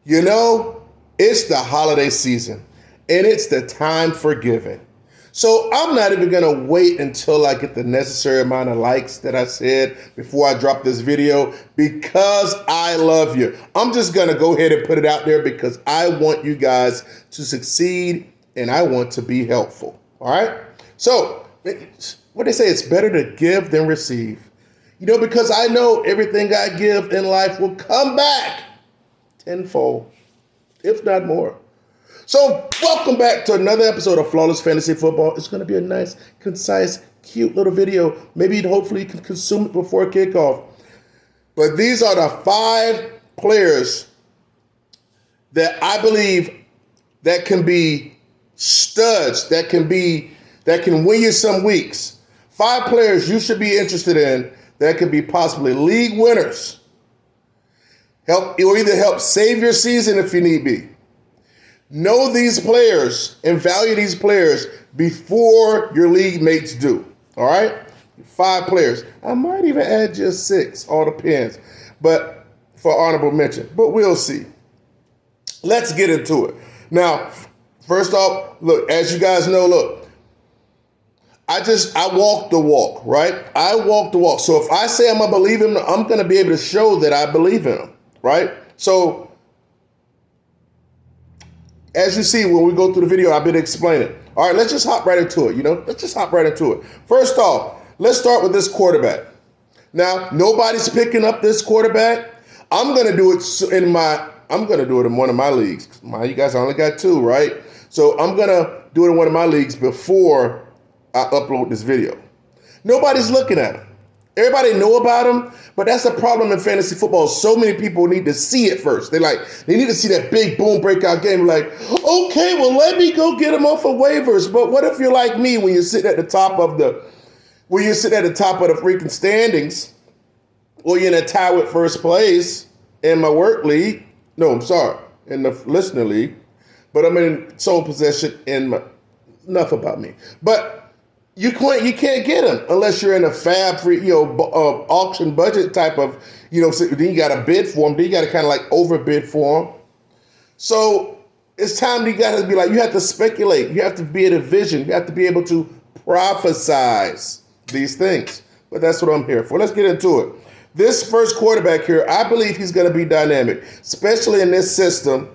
You know, it's the holiday season, and it's the time for giving. So I'm not even going to wait until I get the necessary amount of likes that I said before I drop this video because I love you. I'm just going to go ahead and put it out there because I want you guys to succeed and I want to be helpful. All right? So what they say, it's better to give than receive. You know, because I know everything I give in life will come back tenfold, if not more. So welcome back to another episode of Flawless Fantasy Football. It's going to be a nice, concise, cute little video. Maybe hopefully you can consume it before kickoff. But these are the 5 players that I believe that can be studs, that can win you some weeks. 5 players you should be interested in that could be possibly league winners. It will either help save your season if you need be. Know these players and value these players before your league mates do. All right? 5 players. I might even add just 6. All depends. But for honorable mention. But we'll see. Let's get into it. Now, first off, look, as you guys know, look, I walk the walk, right? I walk the walk. So if I say I'm going to believe in him, I'm going to be able to show that I believe in him, right? So as you see, when we go through the video, I've been explaining. All right, let's just hop right into it, Let's just hop right into it. First off, let's start with this quarterback. Now, nobody's picking up this quarterback. I'm going to do it in one of my leagues. You guys only got 2, right? So I'm going to do it in one of my leagues before I upload this video. Nobody's looking at him. Everybody know about him, but that's the problem in fantasy football. So many people need to see it first. They need to see that big boom breakout game. Like, okay, well, let me go get him off of waivers. But what if you're like me when you're sitting at the top of the freaking standings, or you're in a tie with first place in my work league? No, I'm sorry, in the listener league. But I'm in sole possession enough about me. But you can't get him unless you're in a fab free, auction budget type of, so then you got to bid for him. Then you got to kind of like overbid for him. So it's time you got to be like, you have to speculate. You have to be in a vision. You have to be able to prophesize these things. But that's what I'm here for. Let's get into it. This first quarterback here, I believe he's going to be dynamic, especially in this system.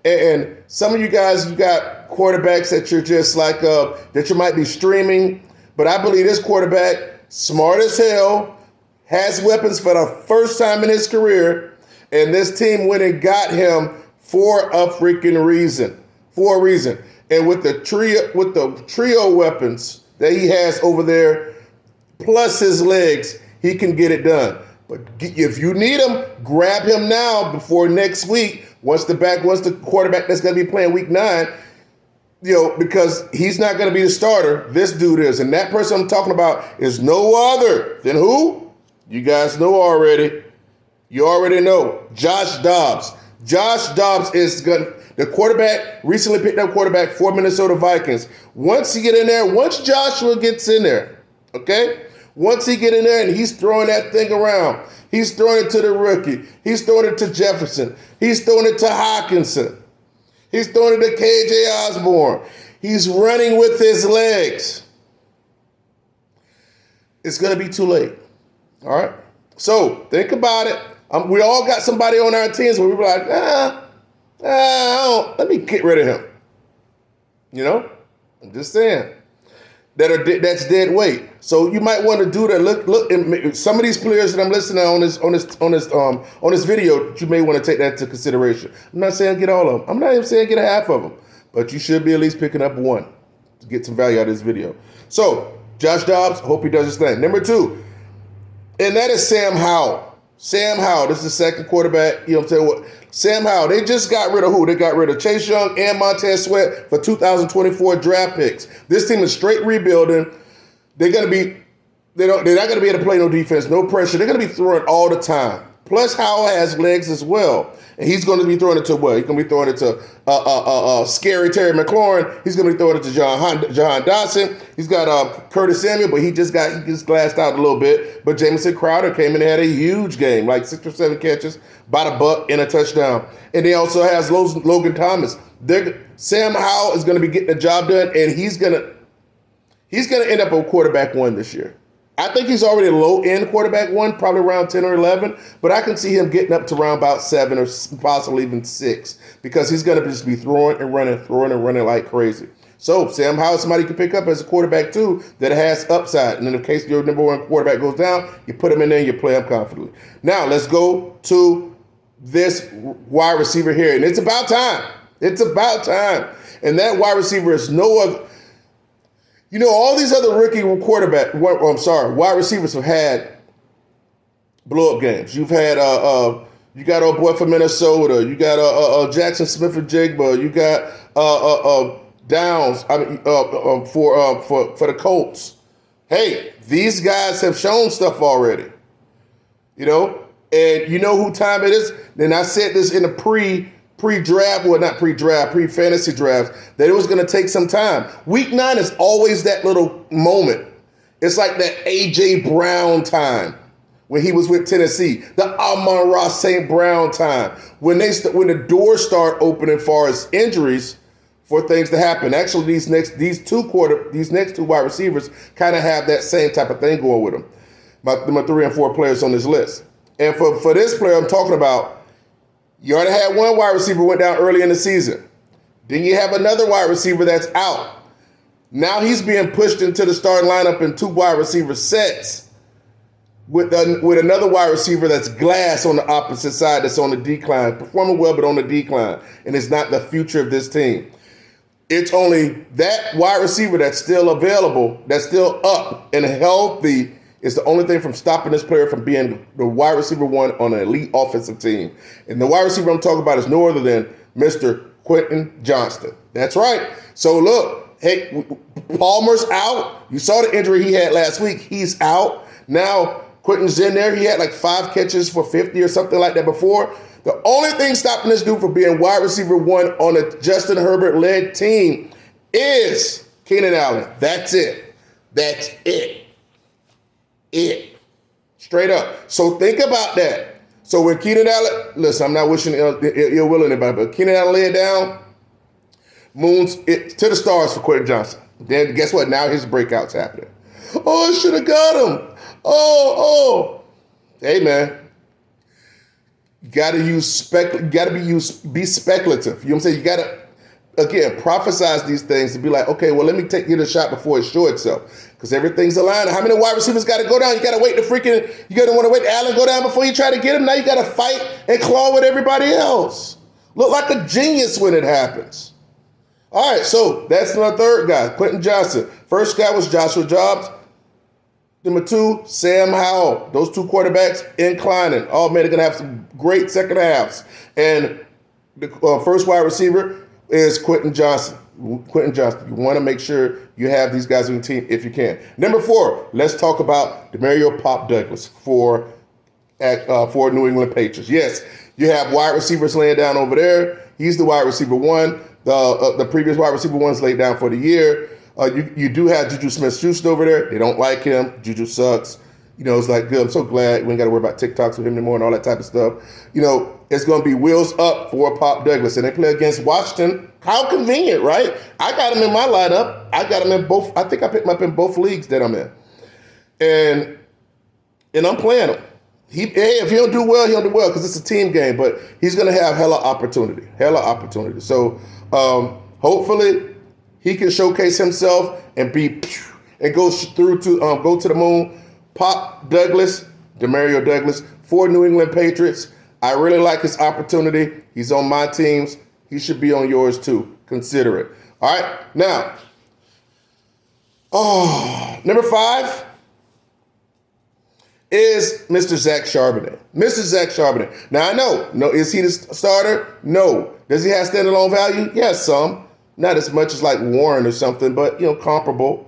And some of you guys, you got quarterbacks that you're just like, that you might be streaming. But I believe this quarterback, smart as hell, has weapons for the first time in his career. And this team went and got him for a freaking reason. For a reason. And with the trio weapons that he has over there, plus his legs, he can get it done. But if you need him, grab him now before next week. Once the quarterback that's going to be playing week 9, because he's not going to be the starter. This dude is. And that person I'm talking about is no other than who? You guys know already. You already know. Josh Dobbs. Josh Dobbs is the quarterback, recently picked up quarterback for Minnesota Vikings. Once Joshua gets in there, okay? Once he get in there and he's throwing that thing around, he's throwing it to the rookie. He's throwing it to Jefferson. He's throwing it to Hawkinson. He's throwing it to KJ Osborne. He's running with his legs. It's going to be too late. All right? So think about it. We all got somebody on our teams where we were like, let me get rid of him. I'm just saying. That's dead weight. So you might want to do that. Look, and some of these players that I'm listening on this video, you may want to take that into consideration. I'm not saying get all of them. I'm not even saying get a half of them, but you should be at least picking up one to get some value out of this video. So Josh Dobbs, hope he does his thing. Number 2, and that is Sam Howell. Sam Howell, this is the second quarterback. Sam Howell, they just got rid of who? They got rid of Chase Young and Montez Sweat for 2024 draft picks. This team is straight rebuilding. They're not going to be able to play no defense, no pressure. They're going to be throwing all the time. Plus, Howell has legs as well. And he's going to be throwing it to what? He's going to be throwing it to scary Terry McLaurin. He's going to be throwing it to Jahan Dotson. He's got Curtis Samuel, but he just glassed out a little bit. But Jamison Crowder came in and had a huge game, like 6 or 7 catches, about a buck and a touchdown. And they also has Logan Thomas. Sam Howell is going to be getting the job done, and he's going to end up a quarterback 1 this year. I think he's already a low-end quarterback 1, probably around 10 or 11, but I can see him getting up to around about 7 or possibly even 6 because he's going to just be throwing and running like crazy. So Sam Howell is somebody you can pick up as a quarterback too that has upside. And in case your number 1 quarterback goes down, you put him in there and you play him confidently. Now let's go to this wide receiver here, and it's about time. It's about time. And that wide receiver is no other. You know, all these other rookie wide receivers have had blow-up games. You've had, you got old boy from Minnesota. You got Jackson Smith-Njigba. You got Downs. For the Colts. Hey, these guys have shown stuff already. You know, and you know who time it is. And I said this in the pre-fantasy draft, that it was going to take some time. Week 9 is always that little moment. It's like that A.J. Brown time when he was with Tennessee, the Amon-Ra St. Brown time, when the doors start opening as far as injuries for things to happen. Actually, these next two wide receivers kind of have that same type of thing going with them. My 3 and 4 players on this list. And for this player I'm talking about, you already had 1 wide receiver went down early in the season. Then you have another wide receiver that's out. Now he's being pushed into the starting lineup in 2 wide receiver sets with another wide receiver that's glass on the opposite side that's on the decline, performing well but on the decline, and it's not the future of this team. It's only that wide receiver that's still available, that's still up and healthy, is the only thing from stopping this player from being the wide receiver 1 on an elite offensive team. And the wide receiver I'm talking about is no other than Mr. Quentin Johnston. That's right. So look, hey, Palmer's out. You saw the injury he had last week. He's out. Now Quentin's in there. He had like 5 catches for 50 or something like that before. The only thing stopping this dude from being wide receiver 1 on a Justin Herbert-led team is Keenan Allen. That's it. That's it. Straight up. So think about that. So when Keenan Allen, listen, I'm not wishing ill will on anybody, but Keenan Allen laid down, moons it to the stars for Quentin Johnston. Then guess what? Now his breakout's happening. Oh, I should have got him. Oh. Hey man. You gotta be speculative. You know what I'm saying? You gotta, again, prophesize these things and be like, okay, well, let me get a shot before it shows itself. Because everything's aligned. How many wide receivers got to go down? You got to wait you got to want to wait Allen go down before you try to get him. Now you got to fight and claw with everybody else. Look like a genius when it happens. All right, so that's my 3rd guy, Quentin Johnston. First guy was Joshua Jobs. Number 2, Sam Howell. Those 2 quarterbacks inclining. Oh, man, they're going to have some great second halves. And the first wide receiver is Quentin Johnston. You want to make sure you have these guys on your team if you can. Number 4, let's talk about Demario Pop Douglas for New England Patriots. Yes, you have wide receivers laying down over there. He's the wide receiver 1. The previous wide receiver 1's laid down for the year. You do have Juju Smith-Schuster over there. They don't like him. Juju sucks. You know, it's like, good. I'm so glad we ain't got to worry about TikToks with him anymore and all that type of stuff. You know, it's going to be wheels up for Pop Douglas. And they play against Washington. How convenient, right? I got him in my lineup. I got him in both. I think I picked him up in both leagues that I'm in. And I'm playing him. If he don't do well, he don't do well because it's a team game. But he's going to have hella opportunity. So hopefully he can showcase himself and go to the moon. Pop Douglas, Demario Douglas, for New England Patriots. I really like his opportunity. He's on my teams. He should be on yours too. Consider it. All right. Now, number 5 is Mr. Zach Charbonnet. Now, I know. No, is he the starter? No. Does he have standalone value? Yes, some. Not as much as like Warren or something, but, comparable.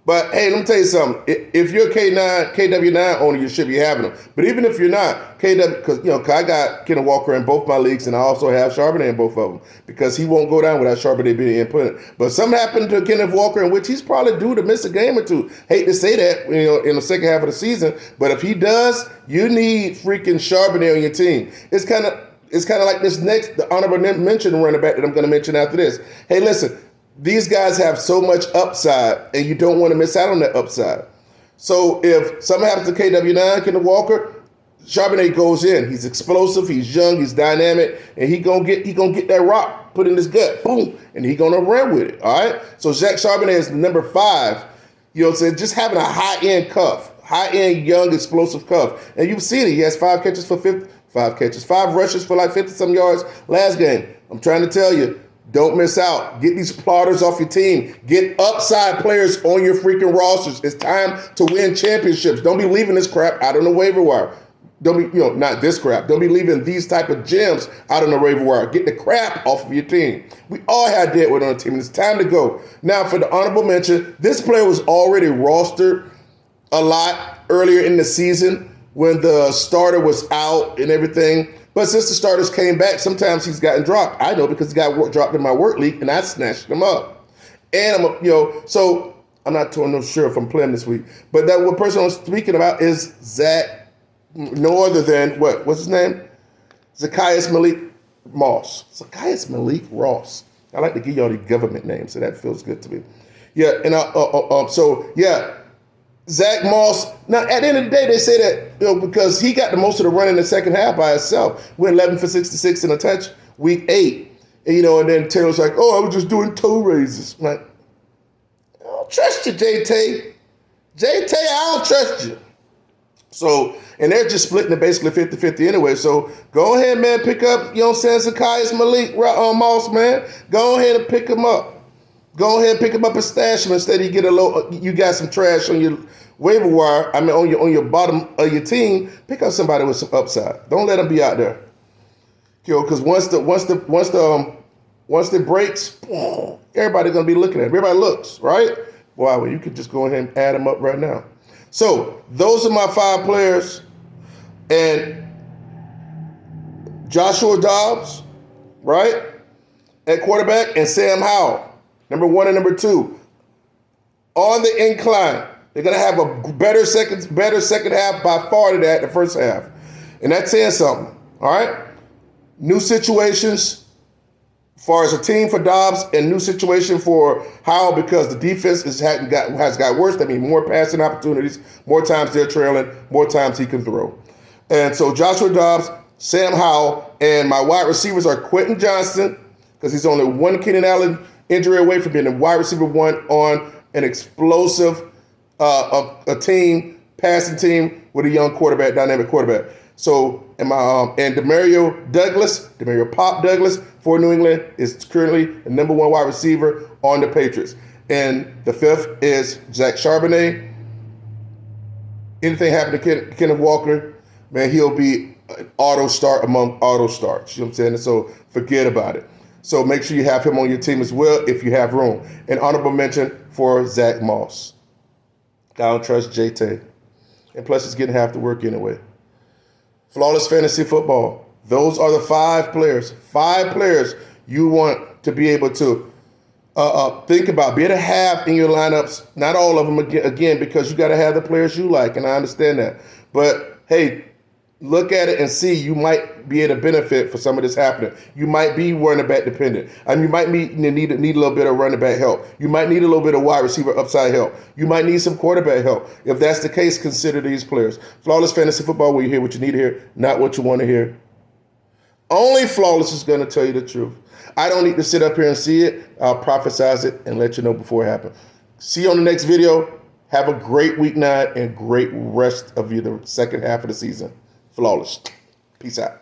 But hey, let me tell you something. If you're a KW9 owner, you should be having them. But even if you're not, because I got Kenneth Walker in both my leagues, and I also have Charbonnet in both of them because he won't go down without Charbonnet being input. But something happened to Kenneth Walker in which he's probably due to miss a game or two. Hate to say that, in the second half of the season, but if he does, you need freaking Charbonnet on your team. It's kind of like the honorable mention running back that I'm going to mention after this. Hey, listen. These guys have so much upside, and you don't want to miss out on that upside. So if something happens to KW9, Kenneth Walker, Charbonnet goes in. He's explosive, he's young, he's dynamic, and he gonna get that rock put in his gut, boom, and he gonna run with it. All right. So Zach Charbonnet is number 5. You know what I'm saying? Just having a high-end cuff, high-end, young, explosive cuff, and you've seen it. He has 5 catches for 5 rushes for like 50-some yards last game. I'm trying to tell you. Don't miss out. Get these plotters off your team. Get upside players on your freaking rosters. It's time to win championships. Don't be leaving this crap out on the waiver wire. Don't be, not this crap. Don't be leaving these type of gems out on the waiver wire. Get the crap off of your team. We all had Deadwood on the team, and it's time to go. Now, for the honorable mention, this player was already rostered a lot earlier in the season when the starter was out and everything. But since the starters came back, sometimes he's gotten dropped. I know because he got dropped in my work league, and I snatched him up. And so I'm not sure if I'm playing this week. But that one person I'm speaking about is Zach, no other than what's his name? Zacchaeus Malik Moss. Zacchaeus Malik Ross. I like to give y'all the government names, so that feels good to me. Yeah, and Zach Moss. Now, at the end of the day, they say that because he got the most of the run in the second half by himself. Went 11 for 66 in a touch, week 8. And then Taylor's like, "Oh, I was just doing toe raises." I'm like, I don't trust you, JT. JT, I don't trust you. So, and they're just splitting it basically 50-50 anyway. So go ahead, man, pick up, Zacchaeus Malik Moss, man. Go ahead and pick him up. Go ahead and pick him up and stash him instead of you got some trash on your waiver wire. On your bottom of your team. Pick up somebody with some upside. Don't let them be out there. Because once it breaks, everybody's gonna be looking at it. Everybody looks, right? Wow, well, you could just go ahead and add them up right now. So those are my 5 players, and Joshua Dobbs, right, at quarterback, and Sam Howell. Number 1 and number 2, on the incline. They're gonna have a better second half by far than that the first half, and that's saying something. All right, new situations as far as a team for Dobbs, and new situation for Howell because the defense has got worse. That means more passing opportunities, more times they're trailing, more times he can throw. And so Joshua Dobbs, Sam Howell, and my wide receivers are Quentin Johnston because he's only one Keenan Allen injury away from being a wide receiver 1 on an explosive passing team with a young quarterback, dynamic quarterback. So, and Demario Pop Douglas for New England is currently the number 1 wide receiver on the Patriots. And the 5th is Zach Charbonnet. Anything happen to Kenneth Walker, man, he'll be an auto start among auto starts. You know what I'm saying? And so forget about it. So make sure you have him on your team as well if you have room. An honorable mention for Zach Moss. I don't trust JT. And plus, he's getting half the work anyway. Flawless fantasy football. Those are the 5 players. 5 players you want to be able to think about. Be able to have in your lineups. Not all of them, again, because you got to have the players you like, and I understand that. But, hey, look at it and see you might be able to benefit for some of this happening. You might be running back dependent. You might need a little bit of running back help. You might need a little bit of wide receiver upside help. You might need some quarterback help. If that's the case, consider these players. Flawless fantasy football, where you hear what you need to hear, not what you want to hear. Only Flawless is going to tell you the truth. I don't need to sit up here and see it. I'll prophesize it and let you know before it happens. See you on the next video. Have a great week 9 and great rest of the second half of the season. Flawless. Peace out.